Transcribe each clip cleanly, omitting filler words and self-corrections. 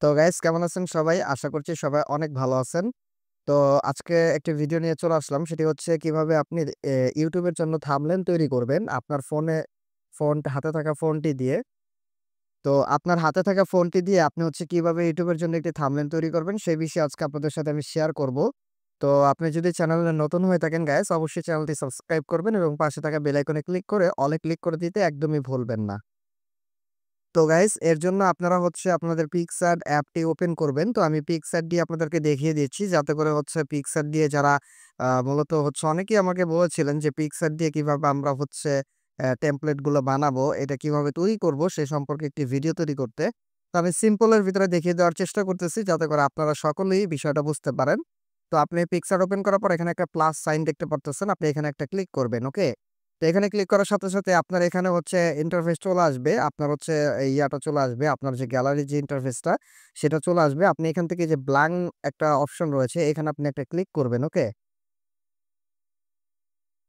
তো গাইস কেমন আছেন সবাই? আশা করছি সবাই অনেক ভালো আছেন। তো আজকে একটি ভিডিও নিয়ে চলে আসলাম। সেটি হচ্ছে কিভাবে আপনি YouTube এর জন্য থাম্বনেইল তৈরি করবেন আপনার হাতে থাকা ফোনটি দিয়ে। তো আপনার হাতে থাকা ফোনটি দিয়ে আপনি হচ্ছে কিভাবে YouTube এর জন্য একটি থাম্বনেইল তৈরি করবেন সেই বিষয়ে আজকে আপনাদের সাথে আমি শেয়ার করব। তো আপনি যদি চ্যানেলে নতুন হয়ে থাকেন গাইস অবশ্যই চ্যানেলটি সাবস্ক্রাইব করবেন এবং পাশে থাকা বেল আইকনে ক্লিক করে অল এ ক্লিক করে দিতে একদমই ভুলবেন না। তো গাইস এর জন্য আপনারা হচ্ছে আপনাদের পিক্সআর্ট অ্যাপটি ওপেন করবেন। তো আমি পিক্সআর্ট দিয়ে আপনাদেরকে দেখিয়ে দিচ্ছি যাতে করে হচ্ছে পিক্সআর্ট দিয়ে যারা মূলত হচ্ছে অনেকেই আমাকে বলেছিলেন যে পিক্সআর্ট দিয়ে কিভাবে আমরা হচ্ছে টেমপ্লেট গুলো বানাবো, এটা কিভাবে তৈরি করব সে সম্পর্কে একটি ভিডিও তৈরি করতে। তো আমি সিম্পল এর ভিতরে দেখিয়ে দেওয়ার চেষ্টা করতেছি যাতে করে আপনারা সকলেই বিষয়টা বুঝতে পারেন। তো আপনি পিক্সআর্ট ওপেন করার পর এখানে একটা প্লাস সাইন দেখতে পারতেছেন। আপনি এখানে একটা ক্লিক করবেন, ওকে? তো এখানে ক্লিক করার সাথে, সাথে আপনার এখানে হচ্ছে ইন্টারফেস চলে আসবে। আপনার হচ্ছে ইয়াটা চলে আসবে। আপনার যে গ্যালারির যে ইন্টারফেসটা সেটা চলে আসবে। আপনি এখান থেকে যে ব্ল্যাংক একটা অপশন রয়েছে এখানে আপনি একটা ক্লিক করবেন, ওকে?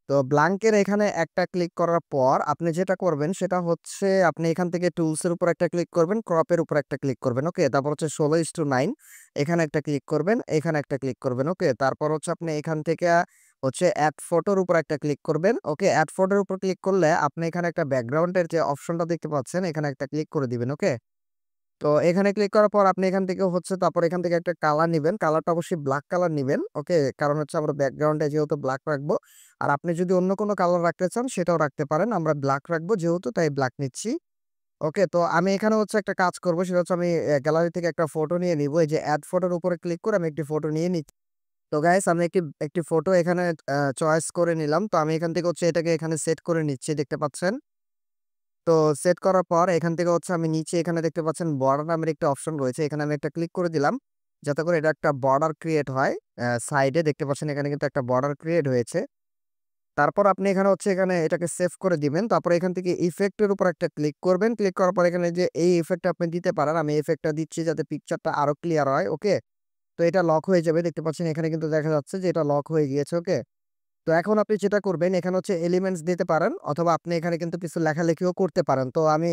তো ব্ল্যাংকের এখানে একটা ক্লিক করার পর আপনি যেটা করবেন সেটা হচ্ছে আপনি এখান থেকে টুলস এর উপর একটা ক্লিক করবেন, ক্রপ এর উপর একটা ক্লিক করবেন, ওকে? তারপর হচ্ছে 16:9 এখানে একটা ক্লিক করবেন, এখানে একটা ক্লিক করবেন, ওকে? তারপর হচ্ছে আপনি এখান থেকে হচ্ছে এড ফটোর উপর একটা ক্লিক করবেন, ওকে? এড ফটোর উপর ক্লিক করলে আপনি এখানে একটা ব্যাকগ্রাউন্ডের যে অপশনটা দেখতে পাচ্ছেন এখানে একটা ক্লিক করে দিবেন, ওকে? তো এখানে ক্লিক করার পর আপনি এখান থেকে হচ্ছে তারপর এখান থেকে একটা কালার নিবেন। কালারটা অবশ্যই ব্লাক কালার নিবেন। ওকে? কারণ হচ্ছে আমরা ব্যাকগ্রাউন্ডে যেহেতু ব্লাক রাখবো। আর আপনি যদি অন্য কোনো কালার রাখতে চান সেটাও রাখতে পারেন। আমরা ব্লাক রাখবো যেহেতু তাই ব্লাক নিচ্ছি। ওকে? তো আমি এখানে হচ্ছে একটা কাজ করব সেটা হচ্ছে আমি গ্যালারি থেকে একটা ফটো নিয়ে নিবো। এই যে এড ফটোর উপরে ক্লিক করে আমি একটি ফটো নিয়ে নিচ্ছি। তো গাইস আমি একটি ফটো এখানে চয়েস করে নিলাম। তো আমি এখান থেকে হচ্ছে এটাকে এখানে সেট করে নিচ্ছি, দেখতে পাচ্ছেন? তো সেট করার পর এখান থেকে হচ্ছে আমি নিচে এখানে দেখতে পাচ্ছেন বর্ডার নামের একটা অপশন রয়েছে। এখানে আমি একটা ক্লিক করে দিলাম। যাতে করে এটা একটা বর্ডার ক্রিয়েট হয়। সাইডে দেখতে পাচ্ছেন এখানে কিন্তু একটা বর্ডার ক্রিয়েট হয়েছে। তারপর আপনি এখানে হচ্ছে এখানে এটাকে সেভ করে দিবেন। তারপর এখান থেকে ইফেক্ট এর উপর একটা ক্লিক করবেন। ক্লিক করার পর এখানে যে এই ইফেক্টটা আপনি দিতে পারেন। আমি ইফেক্টটা দিচ্ছি যাতে পিকচারটা আরো ক্লিয়ার হয়। ওকে? তো এটা লক হয়ে যাবে। দেখতে পাচ্ছেন এখানে কিন্তু দেখা যাচ্ছে যে এটা লক হয়ে গিয়েছে। ওকে? তো এখন আপনি যেটা করবেন এখানে হচ্ছে এলিমেন্টস দিতে পারেন অথবা আপনি এখানে কিন্তু কিছু লেখালেখিও করতে পারেন। তো আমি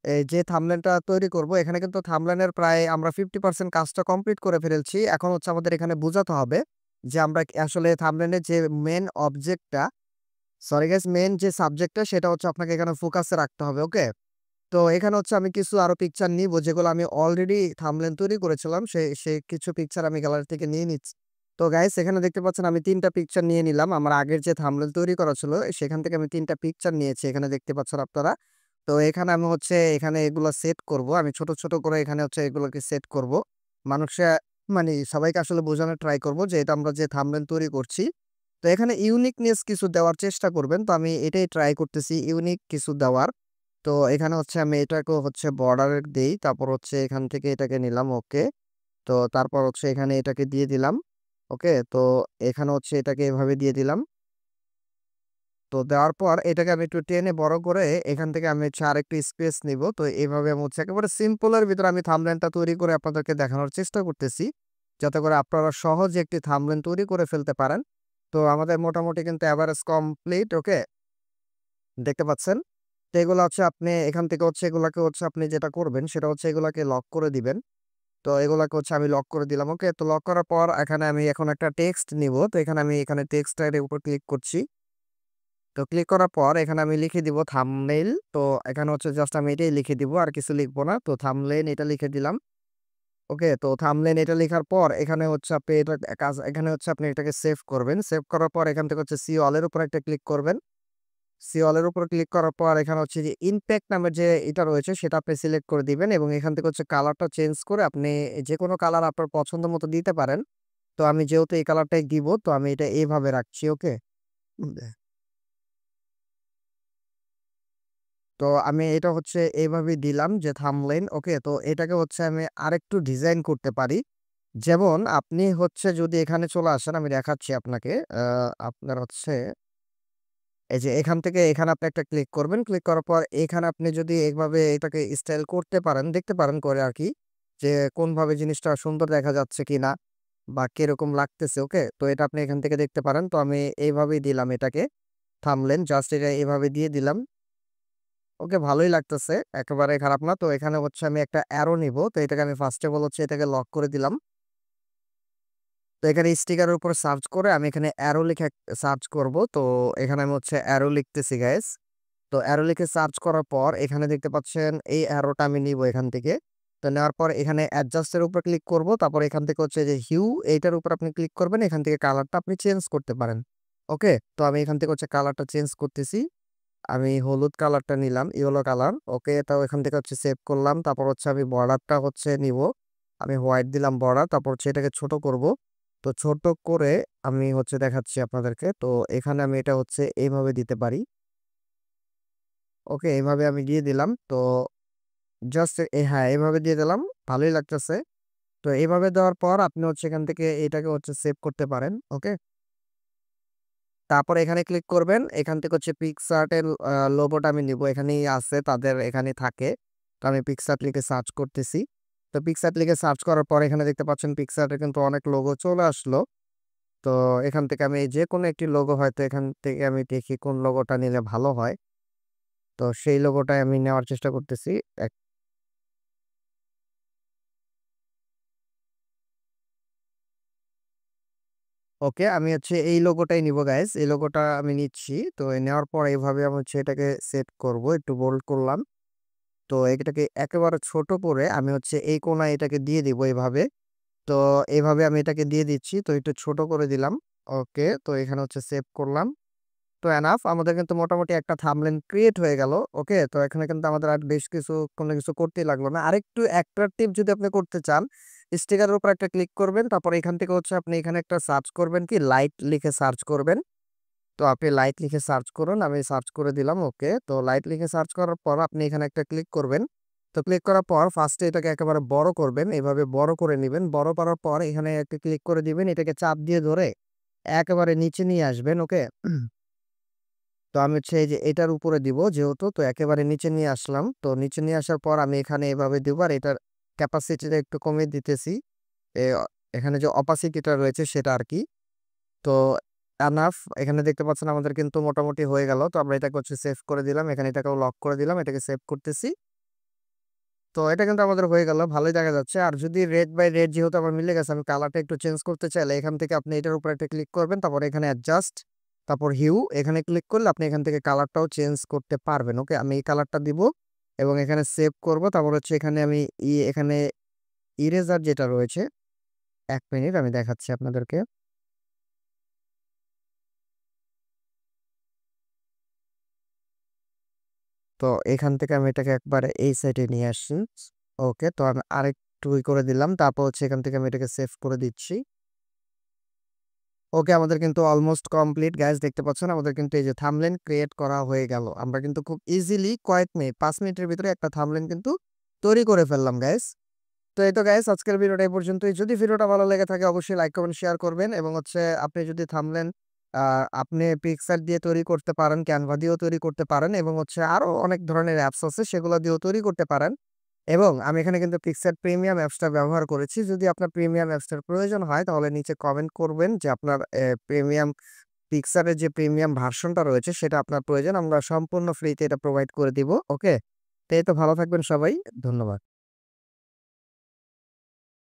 এই যে থাম্বনেইলটা তৈরি করব এখানে কিন্তু থাম্বনেইলের প্রায় আমরা 50% কাজটা কমপ্লিট করে ফেলেছি। এখন হচ্ছে আমাদের এখানে বোঝাতে হবে যে আমরা আসলে থাম্বনেইলের যে মেইন অবজেক্টটা সরি গাইস মেইন যে সাবজেক্টটা সেটা হচ্ছে আপনাকে এখানে ফোকাসে রাখতে হবে। ওকে? তো এখানে হচ্ছে আমি কিছু আরো পিকচার নিবো যেগুলো আমি অলরেডি থাম্বনেইল তৈরি করেছিলাম। সেই কিছু পিকচার আমি গ্যালারি থেকে নিয়ে নিচ্ছি। তো গাইস এখানে দেখতে পাচ্ছেন আমি ৩ টা পিকচার নিয়ে নিলাম। আমার আগের যে থাম্বনেইল তৈরি করা ছিল সেখান থেকে আমি ৩ টা পিকচার নিয়েছি। এখানে দেখতে পাচ্ছেন আপনারা। তো এখানে আমি হচ্ছে এখানে এগুলা সেট করব। আমি ছোট, ছোট করে এখানে হচ্ছে এগুলোকে সেট করব। মানুষে মানে সবাইকে আসলে বোঝানোর ট্রাই করব যে এটা আমরা যে থাম্বনেইল তৈরি করছি। তো এখানে ইউনিকনেস কিছু দেওয়ার চেষ্টা করবেন। তো আমি এটাই ট্রাই করতেছি ইউনিক কিছু দেওয়ার। তো এখানে হচ্ছে আমি এটাকেও হচ্ছে বর্ডার দেই। তারপর হচ্ছে এখান থেকে এটাকে নিলাম, ওকে। তো তারপর হচ্ছে এখানে এটাকে দিয়ে দিলাম। ওকে? তো এখানে হচ্ছে এটাকে এভাবে দিয়ে দিলাম। তো দেওয়ার পর এটাকে আমি একটু টেনে বড় করে এখান থেকে আমি হচ্ছে আরেকটু স্পেস নিবো। তো এভাবে আমি হচ্ছে একেবারে সিম্পল এর ভিতরে আমি থাম্বনেইলটা তৈরি করে আপনাদেরকে দেখানোর চেষ্টা করতেছি। যাতে করে আপনারা সহজে একটি থাম্বনেইল তৈরি করে ফেলতে পারেন। তো আমাদের মোটামুটি কিন্তু এভারেজ কমপ্লিট, ওকে? দেখতে পাচ্ছেন? তো এগুলা হচ্ছে আপনি এখান থেকে হচ্ছে এগুলাকে হচ্ছে আপনি যেটা করবেন সেটা হচ্ছে এগুলাকে লক করে দিবেন। তো এগুলাকে হচ্ছে আমি লক করে দিলাম। ওকে? তো লক করার পর এখানে আমি এখন একটা টেক্সট নিবো। তো এখানে আমি এখানে টেক্সট এর উপর ক্লিক করছি। তো ক্লিক করার পর এখানে আমি লিখে দিব থাম্বনেইল। তো এখানে হচ্ছে জাস্ট আমি এটাই লিখে দিব। আর কিছু লিখব না। তো থাম্বনেইল এটা লিখে দিলাম। ওকে? তো থাম্বনেইল এটা লিখার পর এখানে হচ্ছে আপনি এটা এখানে হচ্ছে আপনি এটাকে সেভ করবেন। সেভ করার পর এখান থেকে হচ্ছে সি অল এর উপর একটা ক্লিক করবেন। সি অল এর উপর ক্লিক করার পর এখানে হচ্ছে যে ইমপ্যাক্ট নামের যে এটা রয়েছে সেটা আপনি সিলেক্ট করে দিবেন এবং এখান থেকে হচ্ছে কালারটা চেঞ্জ করে আপনি যেকোনো কালার আপনার পছন্দ মতো দিতে পারেন। তো আমি যেহেতু এই কালারটাই দিব তো আমি এটা এভাবে রাখছি, ওকে? উম তো আমি এটা হচ্ছে এভাবেই দিলাম যে থাম্বনেইল, ওকে? তো এটাকে হচ্ছে আমি আরেকটু ডিজাইন করতে পারি। যেমন আপনি হচ্ছে যদি এখানে চলে আসেন আমি দেখাচ্ছি আপনাকে। আ আপনার হচ্ছে এই যে এখান থেকে এখানে আপনি একটা ক্লিক করবেন। ক্লিক করার পর এখানে আপনি যদি এভাবে এটাকে স্টাইল করতে পারেন, দেখতে পারেন করে আরকি। যে কোনভাবে জিনিসটা সুন্দর দেখা যাচ্ছে কিনা বা কিরকম লাগতেছে, ওকে? তো এটা আপনি এখান থেকে দেখতে পারেন। তো আমি এইভাবেই দিলাম এটাকে থাম্বনেইল জাস্ট এটা এভাবে দিয়ে দিলাম। ওকে, ভালোই লাগতেছে, একেবারে খারাপ না। তো এখানে হচ্ছে আমি একটা অ্যারো নিব। তো এটাকে আমি ফার্স্ট অফ অল হচ্ছে এটাকে লক করে দিলাম। তো এখানে স্টিকারের উপর সার্চ করে আমি এখানে অ্যারো লিখে সার্চ করব। তো এখানে আমি হচ্ছে অ্যারো লিখতেছি গাইস। তো অ্যারো লিখে সার্চ করার পর এখানে দেখতে পাচ্ছেন এই অ্যারোটা আমি নিব এখান থেকে। তো নেওয়ার পর এখানে অ্যাডজাস্ট এর উপর ক্লিক করব। তারপর এখান থেকে হচ্ছে যে হিউ এইটার উপর আপনি ক্লিক করবেন। এখান থেকে কালারটা আপনি চেঞ্জ করতে পারেন। ওকে? তো আমি এখান থেকে হচ্ছে কালারটা চেঞ্জ করতেছি। আমি হলুদ কালারটা নিলাম, ইয়েলো কালার। ওকে? তো এখান থেকে হচ্ছে সেভ করলাম। তারপর হচ্ছে আমি বর্ডারটা হচ্ছে নিব। আমি হোয়াইট দিলাম বর্ডার। তারপর হচ্ছে এটাকে ছোট করব। তো ছোট করে আমি হচ্ছে দেখাচ্ছি আপনাদেরকে। তো এখানে আমি এটা হচ্ছে এইভাবে দিতে পারি। ওকে? এইভাবে আমি দিয়ে দিলাম। তো জাস্ট হ্যাঁ, এভাবে দিয়ে দিলাম। ভালোই লাগতেছে। তো এভাবে দেওয়ার পর আপনি হচ্ছে এখান থেকে এটাকে হচ্ছে সেভ করতে পারেন। ওকে? তারপর এখানে ক্লিক করবেন। এখান থেকে হচ্ছে পিক্সআর্ট এর লোগোটা আমি নিবো। এখানেই আছে, তাদের এখানে থাকে। তো আমি পিক্সআর্ট লিখে সার্চ করতেছি। তো পিক্সআর্ট লিখে সার্চ করার পর এখানে দেখতে পাচ্ছেন পিক্সআর্ট এর কিন্তু অনেক লোগো চলে আসলো। তো এখান থেকে আমি যেকোনো একটি লোগো হয়তো এখান থেকে আমি দেখি কোন লোগোটা নিলে ভালো হয়। তো সেই লোগোটাই আমি নেওয়ার চেষ্টা করতেছি। এক ওকে, আমি হচ্ছে এই লোগোটাই নিবো গাইস। এই লোগোটা আমি নিচ্ছি। তো নেওয়ার পর এভাবে আমি হচ্ছে এটাকে সেট করব। একটু বোল্ড করলাম। তো এটাকে একেবারে ছোট করে আমি হচ্ছে এই কোণায় এটাকে দিয়ে দিব এভাবে। তো এভাবে আমি এটাকে দিয়ে দিচ্ছি। তো একটু ছোট করে দিলাম। ওকে, তো এখানে হচ্ছে সেভ করলাম। তো এনাফ আমাদের কিন্তু মোটামুটি একটা থাম্বনেইল ক্রিয়েট হয়ে গেল। ওকে, তো এখানে কিন্তু আমাদের আর বেশ কিছু কোনো কিছু করতেই লাগলো না। আরেকটু অ্যাট্রাকটিভ যদি আপনি করতে চান, স্টিকারের উপর একটা ক্লিক করবেন। তারপর এখান থেকে হচ্ছে আপনি এখানে একটা সার্চ করবেন, কি লাইট লিখে সার্চ করবেন। তো আপনি লাইট লিখে সার্চ করুন। আমি সার্চ করে দিলাম। ওকে। তো লাইট লিখে সার্চ করার পর আপনি এখানে একটা ক্লিক করবেন। তো ক্লিক করার পর ফার্স্টে এটাকে একেবারে বড় করবেন। এভাবে বড় করে নিবেন। বড় করার পর এখানে একটা ক্লিক করে দিবেন। এটাকে চাপ দিয়ে ধরে একেবারে নিচে নিয়ে আসবেন। ওকে? তো আমি হচ্ছে এই যে এটার উপরে দিব যেহেতু, তো একেবারে নিচে নিয়ে আসলাম। তো নিচে নিয়ে আসার পর আমি এখানে এভাবে দিব আর এটার ক্যাপাসিটিটা একটু কমিয়ে দিতেছি। এ এখানে যে অপাসিটিটা রয়েছে সেটা আরকি। তো এনাফ এখানে দেখতে পাচ্ছেন আমাদের কিন্তু মোটামুটি হয়ে গেল। তো আমরা এটাকে হচ্ছে সেভ করে দিলাম। এখানে এটাকেও লক করে দিলাম। এটাকে সেভ করতেছি। তো এটা কিন্তু আমাদের হয়ে গেল। ভালোই দেখা যাচ্ছে। আর যদি রেড বাই রেড যেহেতু আমার মিলে গেছে, আমি কালারটা একটু চেঞ্জ করতে চাইলে এখান থেকে আপনি এটার উপর একটা ক্লিক করবেন। তারপর এখানে অ্যাডজাস্ট, তারপর হিউ এখানে ক্লিক করলে আপনি এখান থেকে কালারটাও চেঞ্জ করতে পারবেন। ওকে? আমি এই কালারটা দিব এবং এখানে সেভ করব। তারপর হচ্ছে এখানে আমি এখানে ইরেজার যেটা রয়েছে, ১ মিনিট আমি দেখাচ্ছি আপনাদেরকে। তো এখান থেকে আমি এটাকে একবারে এই সাইডে নিয়ে আসছি। ওকে, তো আমি আরেকটু করে দিলাম। তারপর হচ্ছে এখান থেকে আমি এটাকে সেভ করে দিচ্ছি। ওকে, আমাদের কিন্তু অলমোস্ট কমপ্লিট গাইস, দেখতে পাচ্ছেন আমাদের কিন্তু এই যে থাম্বনেইল ক্রিয়েট করা হয়ে গেল। আমরা কিন্তু খুব ইজিলি কয়েক মিনিট ৫ মিনিটের ভিতরে একটা থাম্বনেইল কিন্তু তৈরি করে ফেললাম গাইস। তো এই তো গাইস, আজকের ভিডিওটা এই পর্যন্তই। যদি ভিডিওটা ভালো লেগে থাকে অবশ্যই লাইক, কমেন্ট, শেয়ার করবেন এবং হচ্ছে আপনি যদি থাম্বনেইল আ আপনি পিক্সার দিয়ে তৈরি করতে পারেন, ক্যানভা দিয়েও তৈরি করতে পারেন এবং হচ্ছে আরো অনেক ধরনের অ্যাপস আছে সেগুলো দিয়েও তৈরি করতে পারেন। এবং আমি এখানে কিন্তু পিক্সার প্রিমিয়াম অ্যাপসটা ব্যবহার করেছি। যদি আপনার প্রিমিয়াম অ্যাপসটার প্রয়োজন হয় তাহলে নিচে কমেন্ট করবেন যে আপনার প্রিমিয়াম পিক্সারের যে প্রিমিয়াম ভার্সনটা রয়েছে সেটা আপনার প্রয়োজন। আমরা সম্পূর্ণ ফ্রিতে এটা প্রোভাইড করে দিব। ওকে? তো এই তো ভালো থাকবেন সবাই। ধন্যবাদ।